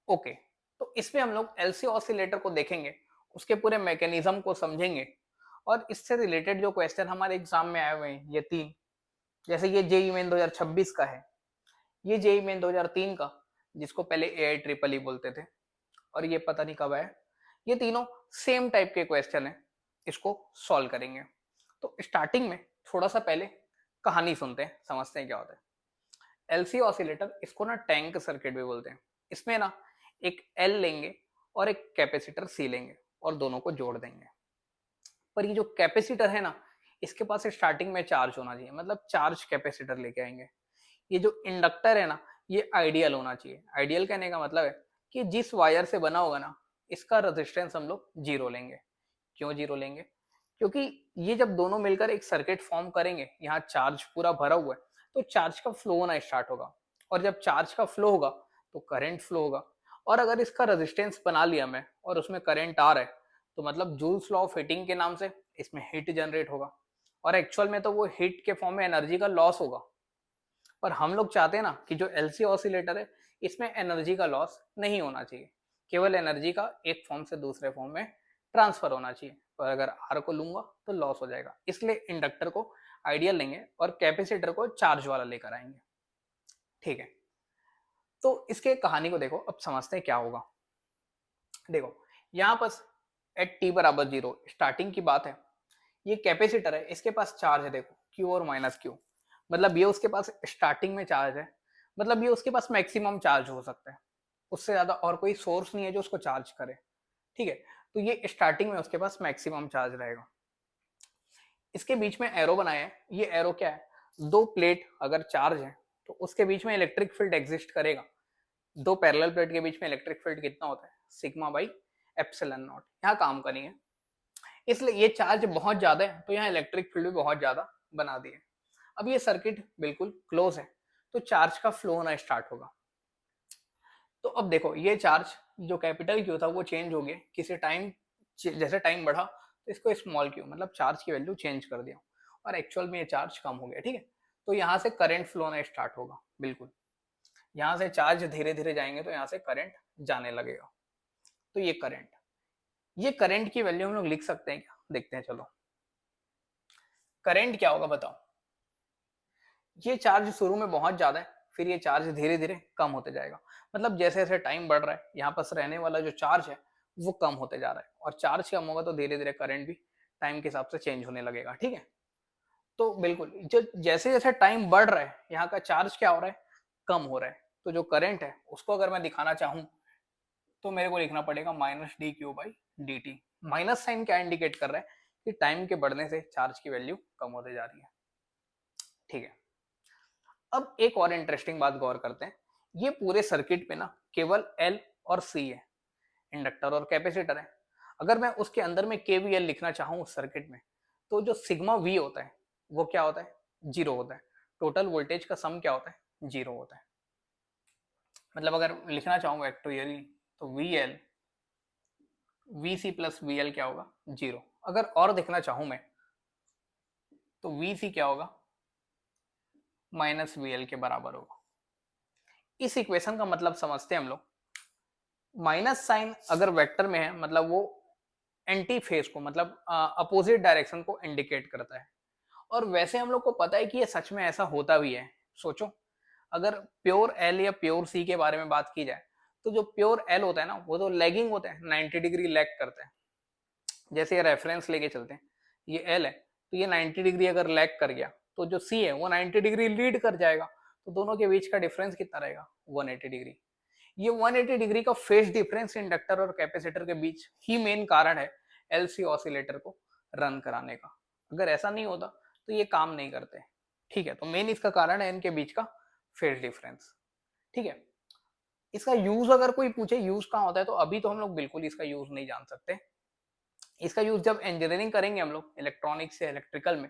Okay, तो इसमें हम लोग एलसी ऑसिलेटर को देखेंगे, उसके पूरे मैकेनिज्म को समझेंगे और इससे रिलेटेड जो क्वेश्चन हमारे एग्जाम में आए हुए हैं ये तीन, जैसे ये जेई मेन 2026 का है, ये जेई मेन 2003 का जिसको पहले एआई ट्रिपल ई बोलते थे, और ये पता नहीं कब आया, ये तीनों सेम टाइप के क्वेश्चन है, इसको सॉल्व करेंगे। तो स्टार्टिंग में थोड़ा सा पहले कहानी सुनते हैं, समझते हैं क्या होता है। एलसी ऑसिलेटर, इसको ना टैंक सर्किट भी बोलते हैं। इसमें ना एक एल लेंगे और एक कैपेसिटर सी लेंगे और दोनों को जोड़ देंगे। पर ये जो कैपेसिटर है ना, इसके पास स्टार्टिंग में चार्ज होना चाहिए, मतलब चार्ज कैपेसिटर लेके आएंगे। ये जो इंडक्टर है ना, ये आइडियल होना चाहिए। आइडियल कहने का मतलब है कि जिस वायर से बना होगा ना, इसका रेजिस्टेंस हम लोग जीरो लेंगे। क्यों जीरो लेंगे? क्योंकि ये जब दोनों मिलकर एक सर्किट फॉर्म करेंगे, यहाँ चार्ज पूरा भरा हुआ है, तो चार्ज का फ्लो होना स्टार्ट होगा, और जब चार्ज का फ्लो होगा तो करंट फ्लो होगा। और अगर इसका रेजिस्टेंस बना लिया मैं और उसमें करंट आ रहा है, तो मतलब जूल्स लॉ ऑफ हीटिंग के नाम से इसमें हीट जनरेट होगा, और एक्चुअल में तो वो हीट के फॉर्म में एनर्जी का लॉस होगा। पर हम लोग चाहते हैं ना कि जो एलसी ऑसिलेटर है, इसमें एनर्जी का लॉस नहीं होना चाहिए, केवल एनर्जी का एक फॉर्म से दूसरे फॉर्म में ट्रांसफर होना चाहिए। पर अगर आर को लूंगा तो लॉस हो जाएगा, इसलिए इंडक्टर को आइडियल लेंगे और कैपेसिटर को चार्ज वाला लेकर आएंगे। ठीक है, तो इसके कहानी को देखो, अब समझते हैं क्या होगा। देखो, यहाँ पर एट टी बराबर जीरो स्टार्टिंग की बात है। ये कैपेसिटर है, इसके पास चार्ज है, देखो क्यू और माइनस क्यू, मतलब ये उसके पास स्टार्टिंग में चार्ज है, मतलब ये उसके पास मैक्सिमम चार्ज हो सकता है, उससे ज्यादा और कोई सोर्स नहीं है जो उसको चार्ज करे। ठीक है, तो ये स्टार्टिंग में उसके पास मैक्सिमम चार्ज रहेगा। इसके बीच में एरो बनाया है, ये एरो क्या है, दो प्लेट अगर चार्ज है तो उसके बीच में इलेक्ट्रिक फील्ड एग्जिस्ट करेगा। दो पैरेलल प्लेट के बीच में इलेक्ट्रिक फील्ड कितना होता है, सिग्मा बाई एप्सिलॉन नॉट। यहाँ काम करेंगे, इसलिए ये चार्ज बहुत ज्यादा है तो यहाँ इलेक्ट्रिक फील्ड भी बहुत ज्यादा बना दिए। अब ये सर्किट बिल्कुल क्लोज है, तो चार्ज का फ्लो होना स्टार्ट होगा। तो अब देखो, ये चार्ज जो कैपिटल क्यू था वो चेंज हो गया किसी टाइम, जैसे टाइम बढ़ा तो इसको स्मॉल क्यू, मतलब चार्ज की वैल्यू चेंज कर दिया, और एक्चुअल में ये चार्ज कम हो गया। ठीक है, तो यहाँ से करंट फ्लो होना स्टार्ट होगा। बिल्कुल, यहाँ से चार्ज धीरे धीरे जाएंगे तो यहाँ से करंट जाने लगेगा। तो ये करंट की वैल्यू हम लोग लिख सकते हैं क्या, देखते हैं चलो। करंट क्या होगा बताओ। ये चार्ज शुरू में बहुत ज्यादा है, फिर ये चार्ज धीरे धीरे कम होते जाएगा, मतलब जैसे जैसे टाइम बढ़ रहा है यहाँ पास रहने वाला जो चार्ज है वो कम होते जा रहा है, और चार्ज कम होगा तो धीरे धीरे करंट भी टाइम के हिसाब से चेंज होने लगेगा। ठीक है, तो बिल्कुल जो जैसे जैसे टाइम बढ़ रहा है यहाँ का चार्ज क्या हो रहा है, कम हो रहा है। तो जो करंट है उसको अगर मैं दिखाना चाहूँ तो मेरे को लिखना पड़ेगा minus D Q by D T. Minus sign क्या इंडिकेट कर रहा है कि टाइम के बढ़ने से चार्ज की वैल्यू कम होते जा रही है। ठीक है, अब एक और इंटरेस्टिंग बात गौर करते हैं। ये पूरे सर्किट पे ना केवल एल और सी है, इंडक्टर और कैपेसिटर है। अगर मैं उसके अंदर में केवीएल लिखना चाहूँ उस सर्किट में, तो जो सिग्मा वी होता है वो क्या होता है, जीरो होता है। टोटल वोल्टेज का सम क्या होता है, जीरो होता है। मतलब अगर लिखना चाहूँ वेक्टोरियली तो V L V C plus V L क्या होगा, जीरो। अगर और देखना चाहूँ मैं तो वी सी क्या होगा, माइनस वी एल के बराबर होगा। इस इक्वेशन का मतलब समझते हैं हम लोग। माइनस साइन अगर वेक्टर में है मतलब वो एंटी फेज को, मतलब अपोजिट डायरेक्शन को इंडिकेट करता है। और वैसे हम लोग को पता है कि ये सच में ऐसा होता भी है। सोचो, अगर प्योर एल या प्योर सी के बारे में बात की जाए, तो जो प्योर एल होता है ना वो तो लैगिंग होता है, 90 डिग्री लैग करता है। जैसे ये रेफरेंस लेके चलते हैं, ये एल है तो ये 90 डिग्री अगर लैग कर गया, तो जो सी है वो 90 डिग्री लीड कर जाएगा। तो दोनों के बीच का डिफरेंस कितना रहेगा, 180 डिग्री। ये 180 डिग्री का फेज डिफरेंस इंडक्टर और कैपेसिटर के बीच ही मेन कारण है एलसी ऑसिलेटर को रन कराने का। अगर ऐसा नहीं होता तो ये काम नहीं करते। ठीक है, तो मेन इसका कारण है इनके बीच का फेज डिफरेंस। ठीक है, इसका यूज अगर कोई पूछे यूज कहाँ होता है, तो अभी तो हम लोग बिल्कुल इसका यूज नहीं जान सकते। इसका यूज जब इंजीनियरिंग करेंगे हम लोग इलेक्ट्रॉनिक्स से इलेक्ट्रिकल में,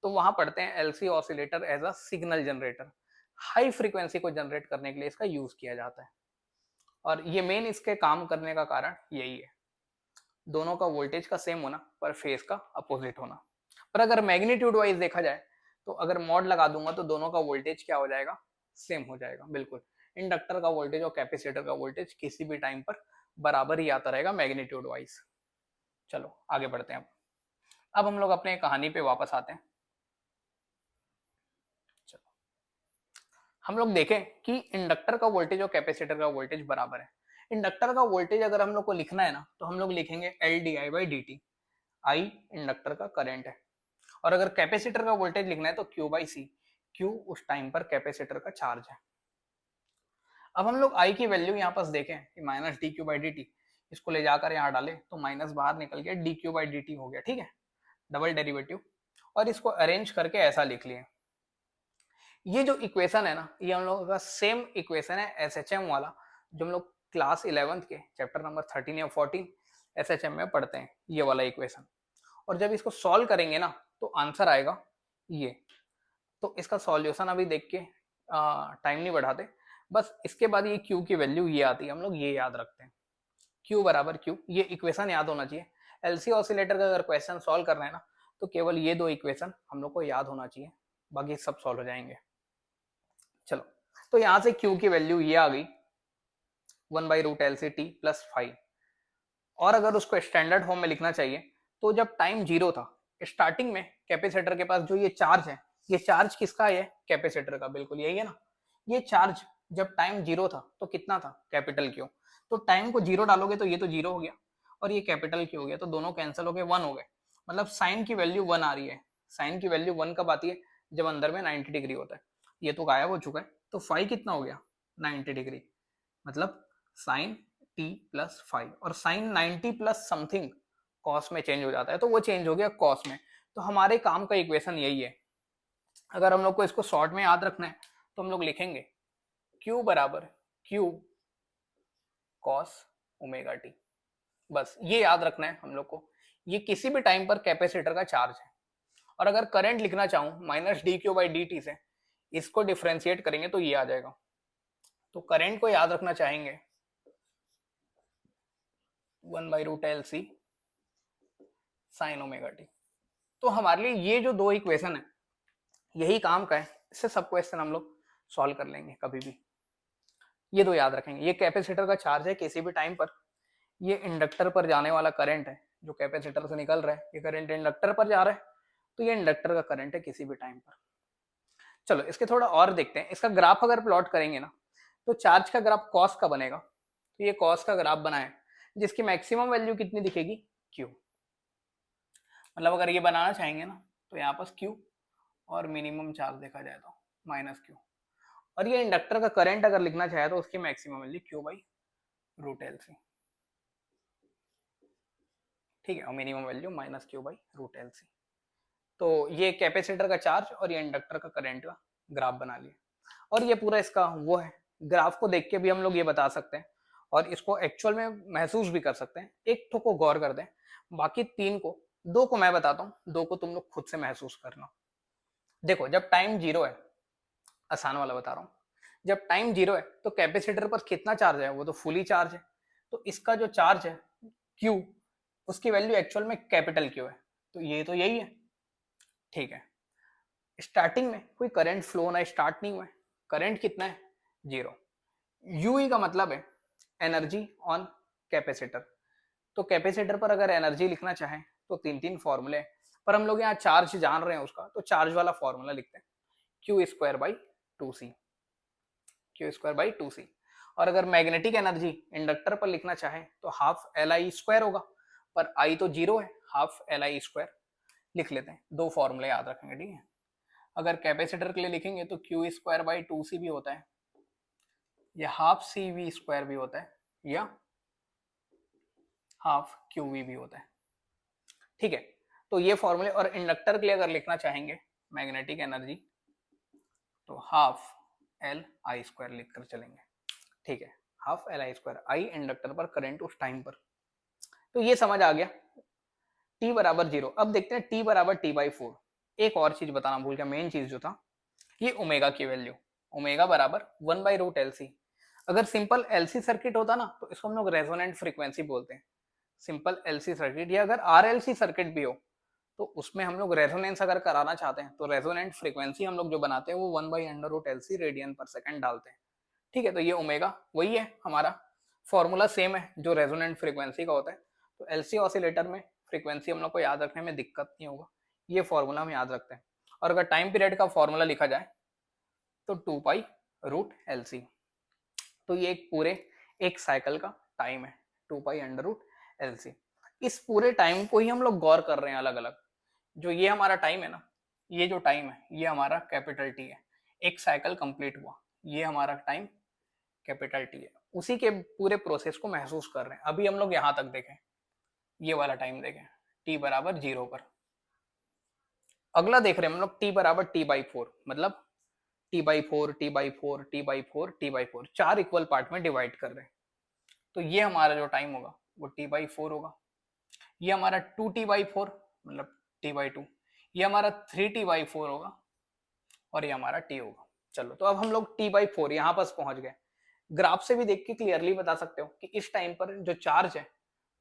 तो वहां पढ़ते हैं LC oscillator as a signal generator. High frequency को जनरेट करने के लिए इसका यूज किया जाता है, और ये मेन इसके काम करने का कारण यही है, दोनों का वोल्टेज का सेम होना पर फेज का अपोजिट होना। पर अगर मैग्नीट्यूड वाइज देखा जाए, तो अगर मॉड लगा दूंगा तो दोनों का वोल्टेज क्या हो जाएगा, सेम हो जाएगा। बिल्कुल, इंडक्टर का वोल्टेज और कैपेसिटर का वोल्टेज किसी भी टाइम पर बराबर ही आता रहेगा मैग्नीट्यूड वाइज। चलो आगे बढ़ते हैं। अब हम लोग अपने कहानी पे वापस आते हैं। चलो हम लोग देखें कि इंडक्टर का वोल्टेज और कैपेसिटर का वोल्टेज बराबर है। इंडक्टर का वोल्टेज अगर हम लोग को लिखना है ना, तो हम लोग लिखेंगे L D I by D T. I inductor का करंट है। और अगर कैपेसिटर का वोल्टेज लिखना है तो क्यू बाई सी। क्यू उस टाइम पर कैपेसिटर का चार्ज है। अब हम लोग आई की वैल्यू यहाँ पास देखें कि minus D Q by D T, इसको ले जाकर यहाँ डाले तो माइनस बाहर निकल गया, D Q by D T हो गया। ठीक है, डबल डेरिवेटिव, और इसको अरेंज करके ऐसा लिख लिए। ये जो इक्वेशन है ना, ये हम लोगों का सेम इक्वेशन है एसएचएम वाला, जो हम लोग क्लास 11th के चैप्टर नंबर 13 या 14 एसएचएम में पढ़ते हैं, ये वाला इक्वेशन। और जब इसको सॉल्व करेंगे ना तो आंसर आएगा ये। तो इसका सॉल्यूशन अभी देख के टाइम नहीं बढ़ाते, बस इसके बाद ये क्यू की वैल्यू ये आती है, हम लोग ये याद रखते हैं। क्यू बराबर क्यू, ये इक्वेशन याद होना चाहिए। एलसी ऑसिलेटर का अगर क्वेश्चन सॉल्व करना है ना, तो केवल ये दो इक्वेशन हम लोग को याद होना चाहिए, बाकी सब सॉल्व हो जाएंगे। चलो, तो यहां से क्यू की वैल्यू ये आ गई 1/√LC t प्लस 5। और अगर उसको स्टैंडर्ड फॉर्म में लिखना चाहिए तो जब टाइम 0 था, स्टार्टिंग में कैपेसिटर के पास जो ये चार्ज है, ये चार्ज किसका है? कैपेसिटर का, बिल्कुल यही है ना। ये चार्ज जब टाइम 0 था तो कितना था? Capital Q. तो टाइम को 0 डालोगे तो ये तो 0 हो गया, और ये कैपिटल क्यू हो गया, तो दोनों कैंसिल हो गए, 1 हो गए। मतलब साइन की वैल्यू 1 आ रही है। साइन की वैल्यू 1 कब आती है? जब अंदर में 90 डिग्री होता है। ये तो गायब हो चुका है, तो फाई कितना हो गया? 90 डिग्री। मतलब साइन t प्लस 5, और साइन 90 प्लस समथिंग कॉस में चेंज हो जाता है, तो वो चेंज हो गया कॉस में। तो हमारे काम का इक्वेशन यही है। अगर हम लोग को इसको शॉर्ट में याद रखना है तो हम लोग लिखेंगे q बराबर q कॉस ओमेगा टी। बस ये याद रखना है हम लोग को। ये किसी भी टाइम पर कैपेसिटर का चार्ज है। और अगर करंट लिखना चाहूं minus D Q by D T से, इसको डिफ्रेंशिएट करेंगे तो ये आ जाएगा। तो करंट को याद रखना चाहेंगे 1/√LC साइन ओमेगा टी। तो हमारे लिए ये जो दो इक्वेशन है यही काम का है, इससे सब क्वेश्चन हम लोग सॉल्व कर लेंगे कभी भी। ये दो याद रखेंगे। ये कैपेसिटर का चार्ज है किसी भी टाइम पर, ये इंडक्टर पर जाने वाला करंट है, जो कैपेसिटर से निकल रहा है, ये करंट इंडक्टर पर जा रहा है, तो ये इंडक्टर का करंट है किसी भी टाइम पर। चलो इसके थोड़ा और देखते हैं। इसका ग्राफ अगर प्लॉट करेंगे ना, तो चार्ज का ग्राफ कॉस का बनेगा। तो ये कॉस का ग्राफ बनाए, जिसकी मैक्सिमम वैल्यू कितनी दिखेगी? क्यू। मतलब अगर ये बनाना चाहेंगे ना, तो यहाँ पर क्यू, और मिनिमम चार्ज देखा जाए तो माइनस क्यू। और ये इंडक्टर का करंट अगर लिखना चाहे तो उसकी मैक्सिमम वैल्यू Q/√LC। ठीक है, और मिनिमम वैल्यू माइनस Q/√LC। तो ये कैपेसिटर का चार्ज और ये इंडक्टर का करंट का ग्राफ बना लिया। और ये पूरा इसका वो है। ग्राफ को देख के भी हम लोग ये बता सकते हैं, और इसको एक्चुअल में महसूस भी कर सकते हैं। एक ठो को गौर कर दें, बाकी तीन को, दो को मैं बताता हूँ, दो को तुम लोग खुद से महसूस करना। देखो, जब टाइम 0 है, आसान वाला बता रहा हूँ, जब टाइम 0 है तो कैपेसिटर पर कितना चार्ज है? वो तो फुली चार्ज है। तो इसका जो चार्ज है Q, उसकी वैल्यू एक्चुअल में कैपिटल Q है। तो ये तो यही है। ठीक है, स्टार्टिंग में कोई करंट फ्लो ना स्टार्ट नहीं हुआ है। करंट कितना है? 0। UE का मतलब है एनर्जी ऑन कैपेसिटर। तो कैपेसिटर पर अगर एनर्जी लिखना चाहें तो तीन तीन फॉर्मूले, पर हम लोग यहाँ चार्ज जान रहे हैं उसका, तो चार्ज वाला फॉर्मूला लिखते हैं Q²/2C। Q²/2C। और अगर मैग्नेटिक एनर्जी इंडक्टर पर लिखना चाहे तो हाफ LI² होगा, पर I तो 0 है, हाफ LI² लिख लेते हैं। दो फॉर्मूले याद रखेंगे, ठीक है। अगर कैपेसिटर के लिए लिखेंगे तो Q²/2C भी होता है, या हाफ CV² भी होता है, या हाफ QV भी होता है। ठीक है, तो ये फॉर्मूले। और इंडक्टर के लिए अगर लिखना चाहेंगे मैग्नेटिक एनर्जी, तो हाफ LI² लिखकर चलेंगे। ठीक है, हाफ LI²। आई इंडक्टर पर करंट उस टाइम पर। तो ये समझ आ गया। t/0। अब देखते हैं t/t/4। एक और चीज बताना भूल गया, मेन चीज जो था, ये ओमेगा की वैल्यू। ओमेगा बराबर 1/√LC। अगर सिंपल LC सर्किट होता ना, तो इसको हम लोग रेजोनेंट फ्रीक्वेंसी बोलते हैं। सिंपल LC सर्किट, या अगर RLC सर्किट भी हो, तो उसमें हम लोग रेजोनेंस अगर कराना चाहते हैं तो रेजोनेंट फ्रीक्वेंसी हम लोग जो बनाते हैं वो 1/√LC रेडियन पर सेकंड डालते हैं। ठीक है, तो ये ओमेगा वही है हमारा, फॉर्मूला सेम है जो रेजोनेंट फ्रीक्वेंसी का होता है। तो एलसी ऑसिलेटर में फ्रीक्वेंसी हम लोग को याद रखने में दिक्कत नहीं होगा, ये फॉर्मूला हम याद रखते हैं। और अगर टाइम पीरियड का फॉर्मूला लिखा जाए तो 2 पाई रूट एल सी, तो ये एक पूरे एक साइकिल का टाइम है, 2 pi under root L C. इस पूरे टाइम को ही हम लोग गौर कर रहे हैं अलग अलग। जो ये हमारा टाइम है ना, ये जो टाइम है ये हमारा कैपिटल टी है, एक साइकिल कंप्लीट हुआ, ये हमारा टाइम कैपिटल टी है, उसी के पूरे प्रोसेस को महसूस कर रहे हैं। अभी हम लोग यहाँ तक देखें, ये वाला टाइम देखें, टी बराबर 0 पर। अगला देख रहे हैं हम लोग टी बराबर टी/4, मतलब टी/4 टी/4 टी/4 टी/4, 4 इक्वल पार्ट में डिवाइड कर रहे हैं। तो ये हमारा जो टाइम होगा वो टी/4 होगा। ये हमारा 2t/4 मतलब टी/2, ये हमारा 3t/4 होगा, और ये हमारा टी होगा। चलो, तो अब हम लोग टी/4 यहाँ पास पहुंच गए। ग्राफ से भी देख के क्लियरली बता सकते हो कि इस टाइम पर जो चार्ज है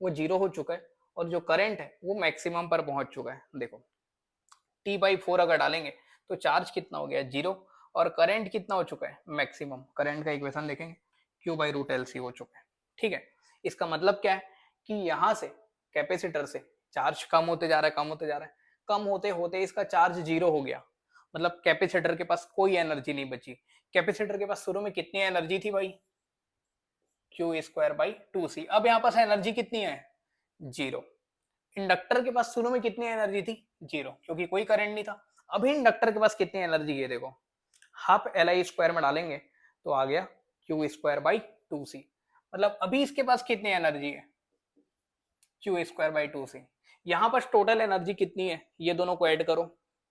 वो 0 हो चुका है, और जो करंट है वो मैक्सिमम पर पहुंच चुका है। देखो, टी/4 अगर डालेंगे तो चार्ज कितना हो गया 0, और करंट कितना हो चुका है मैक्सिमम। करंट का इक्वेशन देखेंगे, Q/√LC हो चुका है। ठीक है, इसका मतलब क्या है कि यहाँ से कैपेसिटर से चार्ज कम होते जा रहा है, कम होते जा रहा है, कम होते होते इसका चार्ज 0 हो गया, मतलब कैपेसिटर के पास कोई एनर्जी नहीं बची। कैपेसिटर के पास शुरू में कितनी एनर्जी थी भाई, Q²/2C। अब यहाँ पास एनर्जी कितनी है 0। इंडक्टर के पास शुरू में कितनी एनर्जी थी 0, क्योंकि कोई करंट नहीं था। अभी इंडक्टर के पास कितनी एनर्जी है देखो, हाफ Li² में डालेंगे तो आ गया Q²/2C। मतलब अभी इसके पास कितनी एनर्जी है Q²/2C। यहाँ पर टोटल एनर्जी कितनी है, ये दोनों को ऐड करो,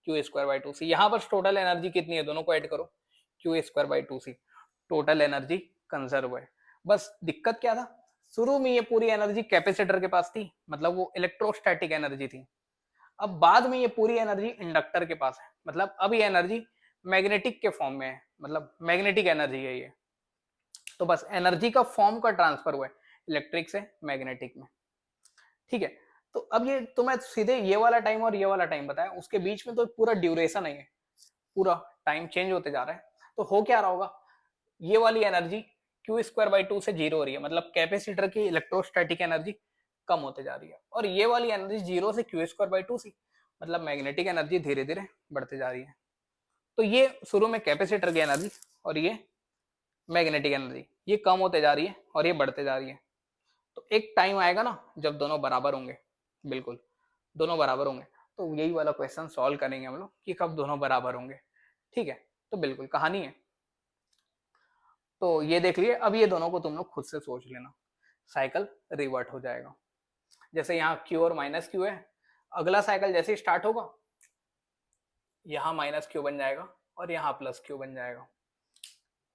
Q²/2C। यहाँ पर टोटल एनर्जी कितनी है, दोनों को ऐड करो, Q²/2C। टोटल एनर्जी कंजर्व है। बस दिक्कत क्या था, शुरू में ये पूरी एनर्जी कैपेसिटर के पास थी, मतलब वो इलेक्ट्रोस्टैटिक एनर्जी थी। अब बाद में ये पूरी एनर्जी इंडक्टर के पास है, मतलब अब ये एनर्जी मैग्नेटिक के फॉर्म में है, मतलब मैग्नेटिक एनर्जी है ये। तो बस एनर्जी का फॉर्म का ट्रांसफर हुआ है इलेक्ट्रिक से मैग्नेटिक में। ठीक है, तो अब ये तो मैं सीधे ये वाला टाइम और ये वाला टाइम बताया, उसके बीच में तो पूरा ड्यूरेशन है, पूरा टाइम चेंज होते जा रहा है। तो हो क्या रहा होगा, ये वाली एनर्जी Q²/2 से 0 हो रही है, मतलब कैपेसिटर की इलेक्ट्रोस्टैटिक एनर्जी कम होते जा रही है, और ये वाली एनर्जी 0 से Q²/2 से, मतलब मैग्नेटिक एनर्जी धीरे धीरे बढ़ते जा रही है। तो ये शुरू में कैपेसिटर की एनर्जी और ये मैग्नेटिक एनर्जी, ये कम होते जा रही है और ये बढ़ते जा रही है। तो एक टाइम आएगा ना जब दोनों बराबर होंगे, बिल्कुल दोनों बराबर होंगे, तो यही वाला क्वेश्चन सॉल्व करेंगे हम लोग कि कब दोनों बराबर होंगे। ठीक है, तो बिल्कुल कहानी है। तो ये देख लिए, अब ये दोनों को तुम लोग खुद से सोच लेना, साइकिल रिवर्ट हो जाएगा। जैसे यहाँ Q और -Q है, अगला साइकिल जैसे ही स्टार्ट होगा यहाँ -Q बन जाएगा और यहाँ +Q बन जाएगा,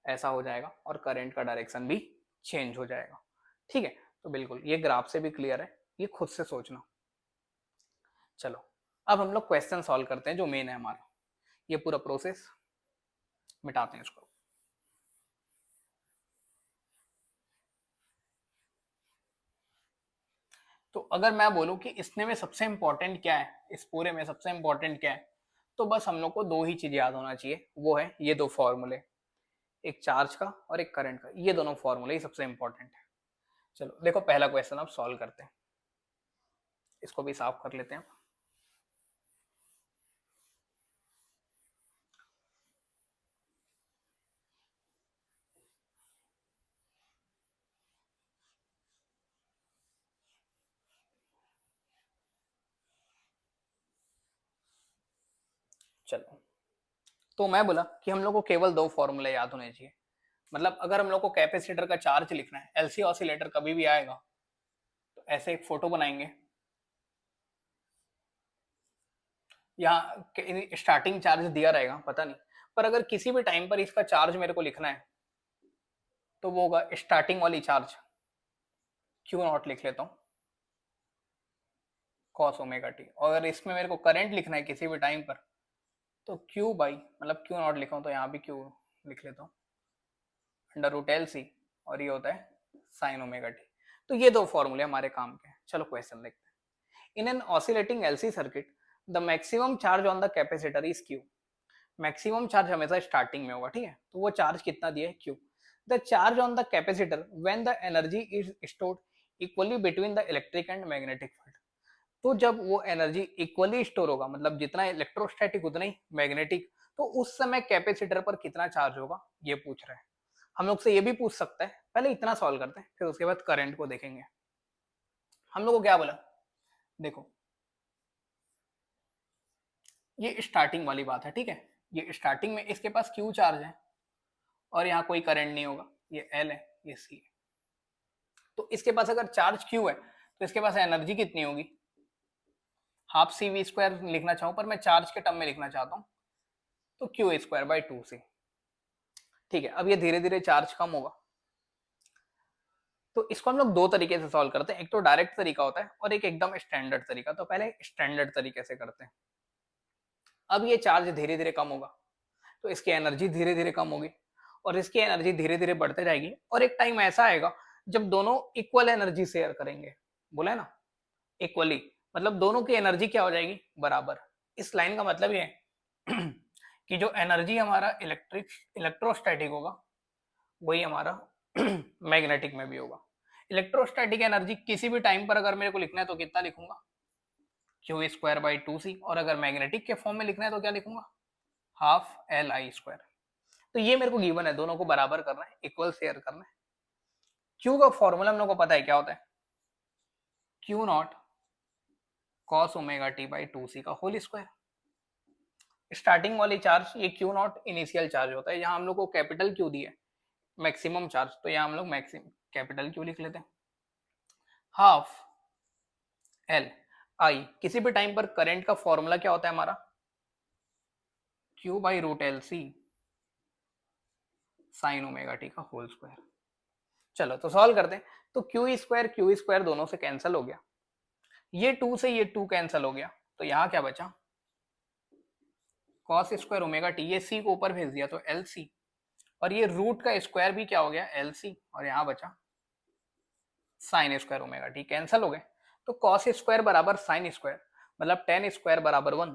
ऐसा हो जाएगा, और करंट का डायरेक्शन भी चेंज हो जाएगा। ठीक है, तो बिल्कुल ये ग्राफ से भी क्लियर है, ये खुद से सोचना। चलो, अब हम लोग क्वेश्चन सॉल्व करते हैं जो मेन है हमारा, ये पूरा प्रोसेस मिटाते हैं इसको। तो अगर मैं बोलूं कि इसने में सबसे इंपॉर्टेंट क्या है, इस पूरे में सबसे इंपॉर्टेंट क्या है, तो बस हम लोग को दो ही चीज याद होना चाहिए, वो है ये दो फॉर्मूले, एक चार्ज का और एक करंट का, ये दोनों फॉर्मूले ही सबसे इंपॉर्टेंट है। चलो देखो, पहला क्वेश्चन अब सॉल्व करते हैं, इसको भी साफ कर लेते हैं। चलो, तो मैं बोला कि हम लोग को केवल दो फॉर्मूले याद होने चाहिए, मतलब अगर हम लोग को कैपेसिटर का चार्ज लिखना है, एलसी ऑसिलेटर कभी भी आएगा तो ऐसे एक फोटो बनाएंगे, यहाँ स्टार्टिंग चार्ज दिया रहेगा पता नहीं, पर अगर किसी भी टाइम पर इसका चार्ज मेरे को लिखना है तो वो होगा स्टार्टिंग वाली चार्ज Q0 लिख लेता हूँ cos ओमेगा टी। और अगर इसमें मेरे को करंट लिखना है किसी भी टाइम पर तो Q बाई मतलब Q0 लिखा हूँ तो यहाँ भी Q लिख लेता हूँ √LC, और ये होता है साइन ओमेगा टी। तो ये दो फॉर्मूले हमारे काम के हैं। चलो क्वेश्चन देखते हैं। In an oscillating LC circuit the maximum charge on the capacitor is Q। Maximum charge हमेशा स्टार्टिंग में होगा, ठीक है, तो वो चार्ज कितना दिया है Q। The charge on the capacitor when the energy is stored equally between the electric and magnetic field. तो जब वो एनर्जी इक्वली स्टोर होगा, मतलब जितना इलेक्ट्रोस्टैटिक उतना ही मैग्नेटिक, तो उस समय कैपेसिटर पर कितना चार्ज होगा ये पूछ रहे हैं। हम लोग से ये भी पूछ सकता है, पहले इतना सॉल्व करते हैं फिर उसके बाद करंट को देखेंगे। हम लोग को क्या बोला, देखो ये स्टार्टिंग वाली बात है, ठीक है। ये स्टार्टिंग में इसके पास क्यू चार्ज है और यहाँ कोई करंट नहीं होगा, ये एल है ये सी है। तो इसके पास अगर चार्ज क्यू है तो इसके पास एनर्जी कितनी होगी, हाफ सी वी स्क्वायर लिखना चाहूँ पर मैं चार्ज के टर्म में लिखना चाहता हूँ, तो क्यू स्क्वायर बाई 2c। ठीक है, अब ये धीरे धीरे चार्ज कम होगा। तो इसको हम लोग दो तरीके से सॉल्व करते हैं, एक तो डायरेक्ट तरीका होता है और एक एकदम स्टैंडर्ड तरीका। तो पहले स्टैंडर्ड तरीके से करते हैं। अब ये चार्ज धीरे धीरे कम होगा तो इसकी एनर्जी धीरे धीरे कम होगी और इसकी एनर्जी धीरे धीरे बढ़ते जाएगी और एक टाइम ऐसा आएगा जब दोनों इक्वल एनर्जी शेयर करेंगे। बोला है ना इक्वली, मतलब दोनों की एनर्जी क्या हो जाएगी, बराबर। इस लाइन का मतलब ये है कि जो एनर्जी हमारा इलेक्ट्रोस्टैटिक होगा वही हमारा मैग्नेटिक में भी होगा। इलेक्ट्रोस्टैटिक एनर्जी किसी भी टाइम पर अगर मेरे को लिखना है तो कितना लिखूंगा, क्यू स्क्वायर बाई 2c, और अगर मैग्नेटिक के फॉर्म में लिखना है तो क्या लिखूंगा, हाफ एल आई स्क्वायर। तो ये मेरे को गिवन है, दोनों को बराबर करना है, इक्वल शेयर करना है। क्यू का फॉर्मूला हम लोग को पता है क्या होता है, Q not cos omega T by 2c का होल स्क्वायर। स्टार्टिंग वाली चार्ज ये क्यू नॉट इनिशियल चार्ज होता है, यहाँ हम लोग को कैपिटल क्यू दी है मैक्सिमम चार्ज, तो यहाँ हम लोग मैक्सिमम कैपिटल क्यू लिख लेते हैं। हाफ एल आई, किसी भी टाइम पर करंट का फॉर्मूला क्या होता है हमारा, Q by root L C sine omega T का होल स्क्वायर। चलो तो सॉल्व करते हैं। तो क्यू स्क्वायर दोनों से कैंसिल हो गया, ये 2 से ये 2 कैंसिल हो गया, तो यहाँ क्या बचा, कॉस स्क्वायर ओमेगा टी, ये सी को ऊपर भेज दिया तो एल सी, और ये रूट का स्क्वायर भी क्या हो गया एल सी, और यहाँ बचा sine square omega T, cancel हो गए। तो कॉस स्क्वायर बराबर साइन स्क्वायर, मतलब टेन स्क्वायर बराबर 1,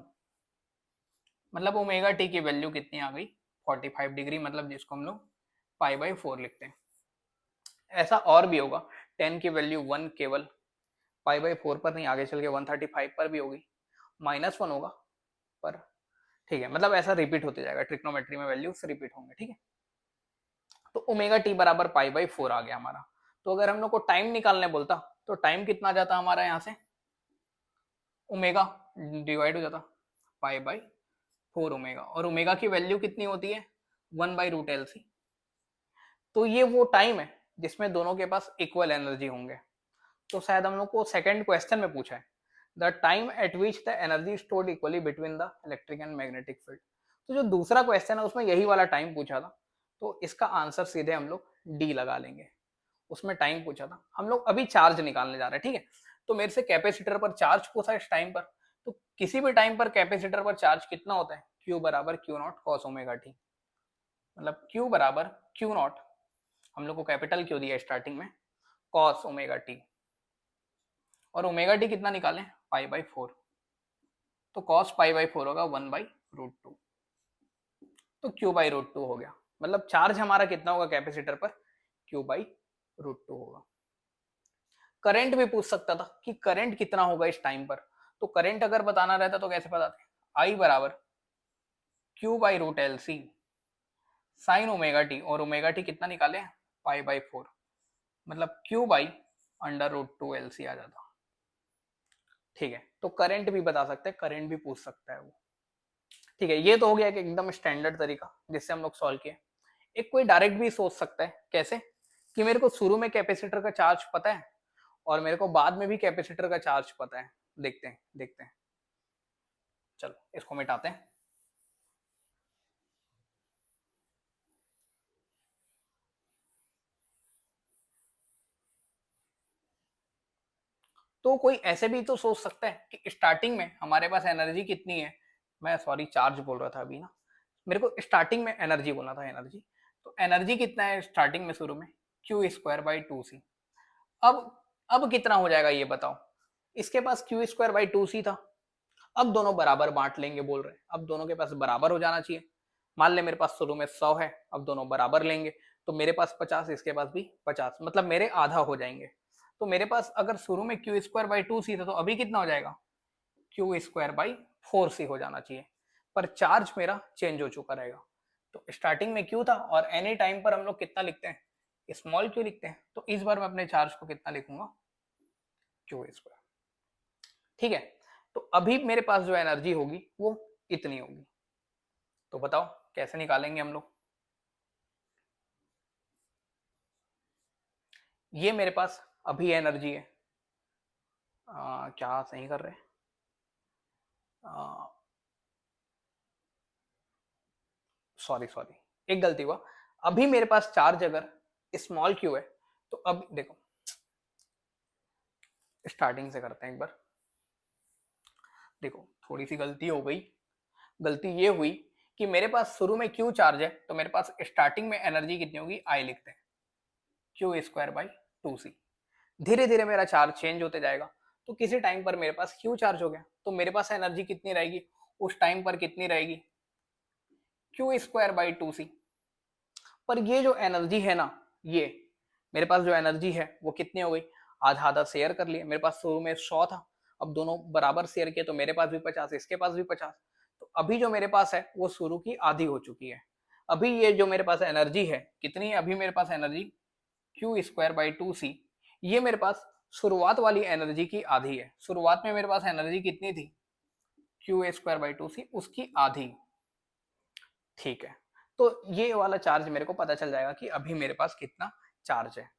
मतलब ओमेगा टी की वैल्यू कितनी आ गई 45 डिग्री, मतलब जिसको हम लोग पाई बाई 4 लिखते हैं। ऐसा और भी होगा, 10 की वैल्यू 1 केवल पाई बाई 4 पर नहीं, आगे चल के 135 पर भी होगी, -1 होगा पर, ठीक है, मतलब ऐसा रिपीट होते जाएगा, ट्रिग्नोमेट्री में वैल्यूज रिपीट होंगे, ठीक है। तो ओमेगा टी बराबर पाई बाई 4 आ गया हमारा। तो अगर हम लोग को टाइम निकालने बोलता तो टाइम कितना जाता हमारा, यहाँ से ओमेगा डिवाइड हो जाता पाई बाई 4 ओमेगा, और ओमेगा की वैल्यू कितनी होती है 1 बाई रूट एल सी। तो ये वो टाइम है जिसमें दोनों के पास इक्वल एनर्जी होंगे। तो शायद हम लोग को सेकंड क्वेश्चन में पूछा है the time eight which the energy stored equally between the electric and magnetic field. तो जो दूसरा क्वेश्चन है उसमें यही वाला टाइम पूछा था, तो इसका आंसर सीधे हम लोग डी लगा लेंगे। उसमें टाइम पूछा था, हम लोग अभी चार्ज निकालने जा रहे हैं, ठीक है। तो मेरे से कैपेसिटर पर चार्ज पूछा इस टाइम पर, तो किसी भी टाइम पर कैपेसिटर पर चार्ज कितना होता है, क्यू बराबर Q not cos omega T, मतलब क्यू बराबर क्यू नॉट, हम लोग को कैपिटल क्यू दिया स्टार्टिंग में, कॉस ओमेगा टी, और ओमेगा टी कितना निकालें पाई बाई 4, तो कॉस पाई बाई 4 होगा 1 बाई रूट 2, तो क्यू बाई रूट 2 हो गया। मतलब चार्ज हमारा कितना होगा कैपेसिटर पर, क्यू बाई रूट 2 होगा। करंट भी पूछ सकता था कि करंट कितना होगा इस टाइम पर, तो करंट अगर बताना रहता तो कैसे बताते, आई बराबर Q by root L C sine omega T, और ओमेगा टी कितना निकाले पाई बाई 4, मतलब Q by under root 2 L C आ जाता, ठीक है। तो करंट भी बता सकते हैं, करंट भी पूछ सकता है वो, ठीक है। ये तो हो गया कि एकदम स्टैंडर्ड तरीका जिससे हम लोग सॉल्व किए। एक कोई डायरेक्ट भी सोच सकता है, कैसे, कि मेरे को शुरू में कैपेसिटर का चार्ज पता है और मेरे को बाद में भी कैपेसिटर का चार्ज पता है। देखते हैं चलो इसको मिटाते हैं। तो कोई ऐसे भी तो सोच सकता है कि स्टार्टिंग में हमारे पास एनर्जी कितनी है, मैं सॉरी चार्ज बोल रहा था अभी ना, मेरे को स्टार्टिंग में एनर्जी बोलना था, एनर्जी। तो एनर्जी कितना है स्टार्टिंग में शुरू में, क्यू स्क्वायर बाई 2c। अब कितना हो जाएगा ये बताओ, इसके पास क्यू स्क्वायर बाई 2c था, अब दोनों बराबर बांट लेंगे बोल रहे हैं, अब दोनों के पास बराबर हो जाना चाहिए। मान ले मेरे पास शुरू में 100 है, अब दोनों बराबर लेंगे, तो मेरे पास 50, इसके पास भी 50, मतलब मेरे आधा हो जाएंगे। तो मेरे पास अगर शुरू में क्यू स्क्वायर बाई 2c था तो अभी कितना हो जाएगा, क्यू स्क्वायर बाई 4c हो जाना चाहिए। पर चार्ज मेरा चेंज हो चुका रहेगा। तो स्टार्टिंग में क्यू था और एनी टाइम पर हम लोग कितना लिखते हैं, स्मॉल क्यू लिखते हैं। तो इस बार मैं अपने चार्ज को कितना लिखूंगा, क्यू स्क्वायर। ठीक है, तो अभी मेरे पास जो एनर्जी होगी वो इतनी होगी। तो बताओ कैसे निकालेंगे हम लोग। ये मेरे पास अभी एनर्जी है। क्या सही कर रहे हैं, सॉरी सॉरी, एक गलती हुआ। अभी मेरे पास चार्ज अगर स्मॉल क्यू है तो अब देखो, स्टार्टिंग से करते हैं एक बार। देखो थोड़ी सी गलती हो गई। गलती ये हुई कि मेरे पास शुरू में क्यू चार्ज है तो मेरे पास स्टार्टिंग में एनर्जी कितनी होगी, आई लिखते हैं, क्यू स्क्वायर बाई 2c। धीरे धीरे मेरा चार्ज चेंज होते जाएगा। तो किसी टाइम पर मेरे पास क्यू चार्ज हो गया तो मेरे पास एनर्जी कितनी रहेगी, उस टाइम पर कितनी रहेगी, क्यू स्क्वायर बाई 2c। पर ये जो एनर्जी है ना, ये मेरे पास जो एनर्जी है वो कितनी हो गई, आधा आधा शेयर कर लिया। मेरे पास शुरू में 100 था, अब दोनों बराबर शेयर किए तो मेरे पास भी 50, इसके पास भी 50। तो अभी जो मेरे पास है वो शुरू की आधी हो चुकी है। अभी ये जो मेरे पास एनर्जी है कितनी है, अभी मेरे पास energy Q square by 2c। ये मेरे पास शुरुआत वाली एनर्जी की आधी है। शुरुआत में मेरे पास एनर्जी कितनी थी, क्यू स्क्वायर बाई 2c, उसकी आधी। ठीक है, तो ये वाला चार्ज मेरे को पता चल जाएगा कि अभी मेरे पास कितना चार्ज है।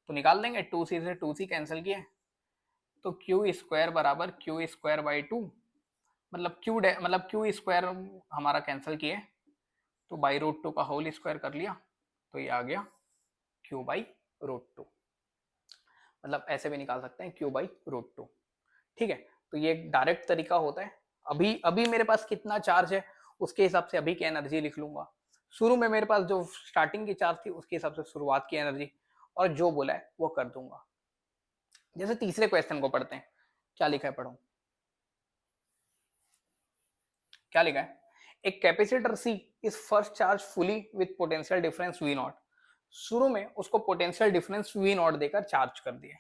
तो निकाल देंगे, 2c से 2c कैंसिल किए तो क्यू स्क्वायर बराबर क्यू स्क्वायर बाई 2, मतलब क्यू स्क्वायर हमारा कैंसिल किए तो बाई रूट 2 का होल स्क्वायर कर लिया तो ये आ गया क्यू बाई रूट 2। मतलब ऐसे भी निकाल सकते हैं, क्यू बाई रूट 2। ठीक है, तो ये एक डायरेक्ट तरीका होता है। अभी अभी मेरे पास कितना चार्ज है उसके हिसाब से अभी की एनर्जी लिख लूंगा। शुरू में मेरे पास जो स्टार्टिंग की चार्ज थी उसके हिसाब से शुरुआत की एनर्जी, और जो बोला है वो कर दूंगा। जैसे तीसरे क्वेश्चन को पढ़ते हैं, क्या लिखा है पढ़ो, क्या लिखा है, एक capacitor C is first charge fully with potential difference V naught. शुरू में उसको पोटेंशियल डिफरेंस वी नॉट देकर चार्ज कर दिए।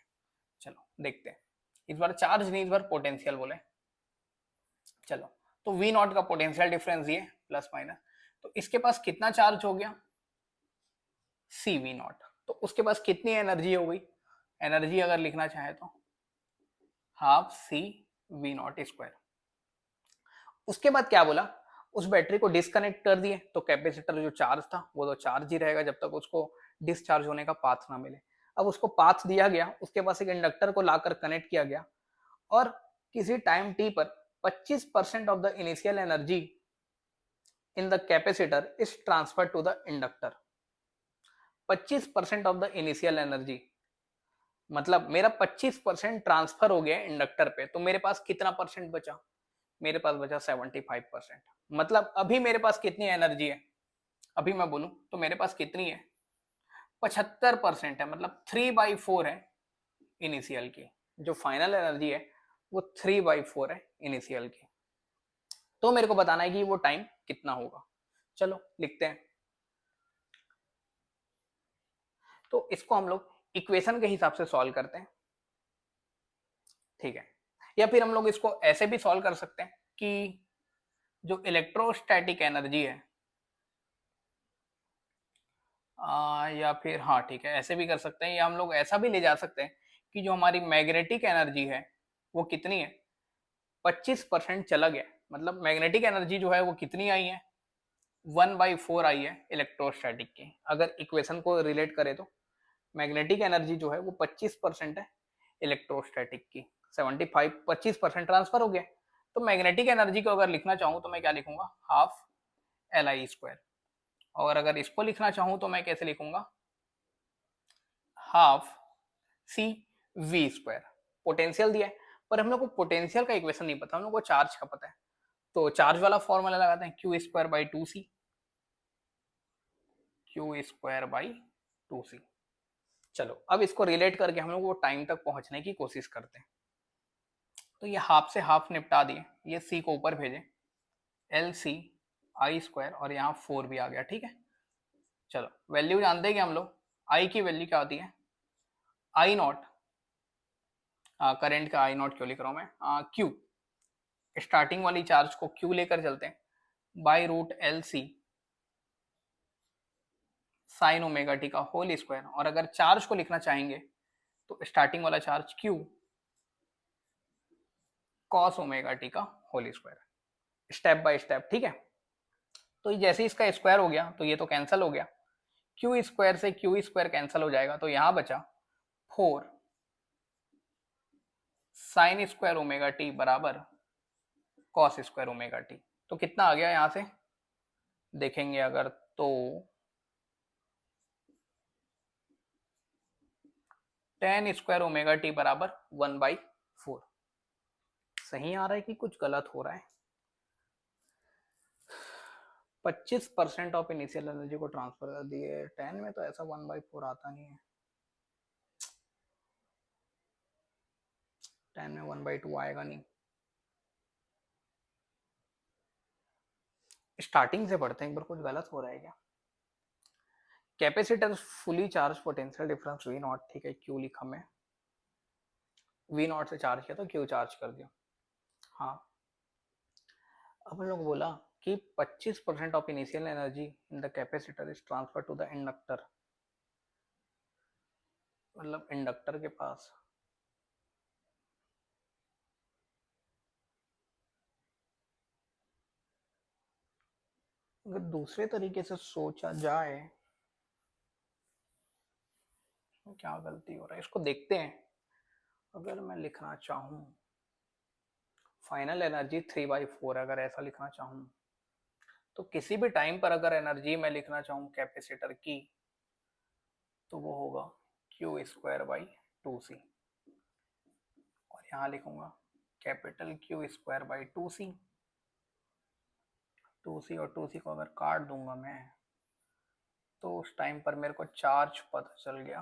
चलो देखते हैं, इस बार चार्ज नहीं, इस बार पोटेंशियल बोले। चलो, तो वी नॉट का पोटेंशियल डिफरेंस ये प्लस माइनस, तो इसके पास कितना चार्ज हो गया, सी वी नॉट। तो उसके पास कितनी एनर्जी हो गई, एनर्जी अगर लिखना चाहे तो half C V naught square. उसके बाद क्या बोला, उस बैटरी को डिस्कनेक्ट कर दिए तो कैपेसिटर जो चार्ज था वो तो चार्ज ही रहेगा जब तक उसको डिस्चार्ज होने का पाथ ना मिले। अब उसको पाथ दिया गया, उसके पास एक इंडक्टर को लाकर कनेक्ट किया गया, और किसी टाइम टी पर 25% of the initial energy in the capacitor is transfer to the inductor. 25% of the initial energy, मतलब मेरा 25% ट्रांसफर हो गया इंडक्टर पे, तो मेरे पास कितना परसेंट बचा, मेरे पास बचा 75%। मतलब अभी मेरे पास कितनी एनर्जी है, अभी मैं बोलूं तो मेरे पास कितनी है, 75% है, मतलब 3/4 है इनिशियल की। जो फाइनल एनर्जी है वो 3/4 है इनिशियल की। तो मेरे को बताना है कि वो टाइम कितना होगा। चलो लिखते हैं। तो इसको हम लोग इक्वेशन के हिसाब से सॉल्व करते हैं। ठीक है, या फिर हम लोग इसको ऐसे भी सॉल्व कर सकते हैं कि जो इलेक्ट्रोस्टैटिक एनर्जी है, या फिर हाँ ठीक है ऐसे भी कर सकते हैं, या हम लोग ऐसा भी ले जा सकते हैं कि जो हमारी मैग्नेटिक एनर्जी है वो कितनी है, 25% चला गया। मतलब मैग्नेटिक एनर्जी जो है वो कितनी आई है, 1/4 आई है इलेक्ट्रोस्टैटिक की। अगर इक्वेशन को रिलेट करें तो मैग्नेटिक एनर्जी जो है वो 25% है इलेक्ट्रोस्टैटिक की, 75 25% ट्रांसफर हो गया। तो मैग्नेटिक एनर्जी को अगर लिखना चाहूँ तो मैं क्या लिखूंगा, हाफ Li²। और अगर इसको लिखना चाहूँ तो मैं कैसे लिखूंगा, हाफ CV²। पोटेंशियल दिया है पर हम लोग को पोटेंशियल का इक्वेशन नहीं पता, हम लोग को चार्ज का पता है। तो चार्ज वाला फॉर्मूला लगाते हैं, Q² by 2c, Q² by 2c। चलो अब इसको रिलेट करके हम लोग वो टाइम तक पहुंचने की कोशिश करते हैं। तो ये हाफ से हाफ निपटा दिए, ये c को ऊपर भेजे, LC I² और यहाँ 4 भी आ गया। ठीक है, चलो वैल्यू जानते हैं कि हम लोग आई की वैल्यू क्या होती है, आई नॉट, करंट का आई नॉट क्यों लिख रहा हूं मैं, क्यू, स्टार्टिंग वाली चार्ज को क्यू लेकर चलते हैं, by root L C sine omega T का होल स्क्वायर, और अगर चार्ज को लिखना चाहेंगे तो स्टार्टिंग वाला charge Q cos omega T का whole square, step by step, ठीक है। तो जैसे ही इसका स्क्वायर हो गया तो ये तो कैंसिल हो गया, क्यू स्क्वायर से क्यू स्क्वायर कैंसिल हो जाएगा, तो यहां बचा 4 साइन स्क्वायर ओमेगा टी बराबर कॉस स्क्वायर ओमेगा टी। तो कितना आ गया यहां से देखेंगे अगर, तो टेन स्क्वायर ओमेगा टी बराबर 1/4। सही आ रहा है कि कुछ गलत हो रहा है? 25% ऑफ इनिशियल एनर्जी को ट्रांसफर कर दिए, 10 में तो ऐसा 1/4 आता नहीं है, 10 में 1/2 आएगा नहीं। स्टार्टिंग से पढ़ते हैं एक बार, कुछ गलत हो रहा है क्या। Capacitor fully charge potential difference V naught, ठीक है, क्यू लिखा मैं, वी नॉट से चार्ज किया तो क्यू चार्ज कर दिया। हाँ, अब हम लोग बोला कि 25% of initial energy in the capacitor is transfer to the inductor, मतलब इंडक्टर के पास। अगर दूसरे तरीके से सोचा जाए तो क्या गलती हो रहा है, इसको देखते हैं। अगर मैं लिखना चाहूँ फाइनल एनर्जी 3/4, अगर ऐसा लिखना चाहूँ तो किसी भी टाइम पर अगर एनर्जी मैं लिखना चाहूँ कैपेसिटर की, तो वो होगा Q²/2C, और यहाँ लिखूंगा कैपिटल Q²/2C। 2C और 2C को अगर काट दूंगा मैं, तो उस टाइम पर मेरे को चार्ज पता चल गया,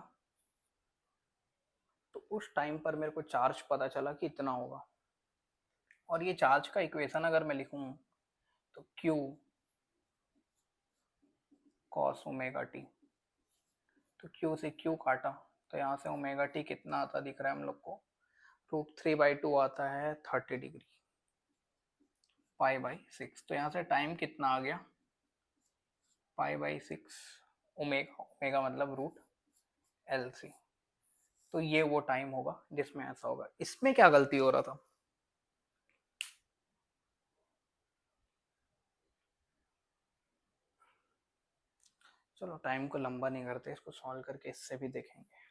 तो उस टाइम पर मेरे को चार्ज पता चला कि इतना होगा। और ये चार्ज का इक्वेशन अगर मैं लिखूं तो Q cos ओमेगा टी, तो Q से Q काटा तो यहाँ से ओमेगा टी कितना आता दिख रहा है हम लोग को, √3/2 आता है 30 डिग्री, π/6। तो यहाँ से टाइम कितना आ गया, π/6 ओमेगा, ओमेगा मतलब √LC। तो ये वो टाइम होगा जिसमें ऐसा होगा। इसमें क्या गलती हो रहा था, चलो टाइम को लंबा नहीं करते, इसको सॉल्व करके इससे भी देखेंगे।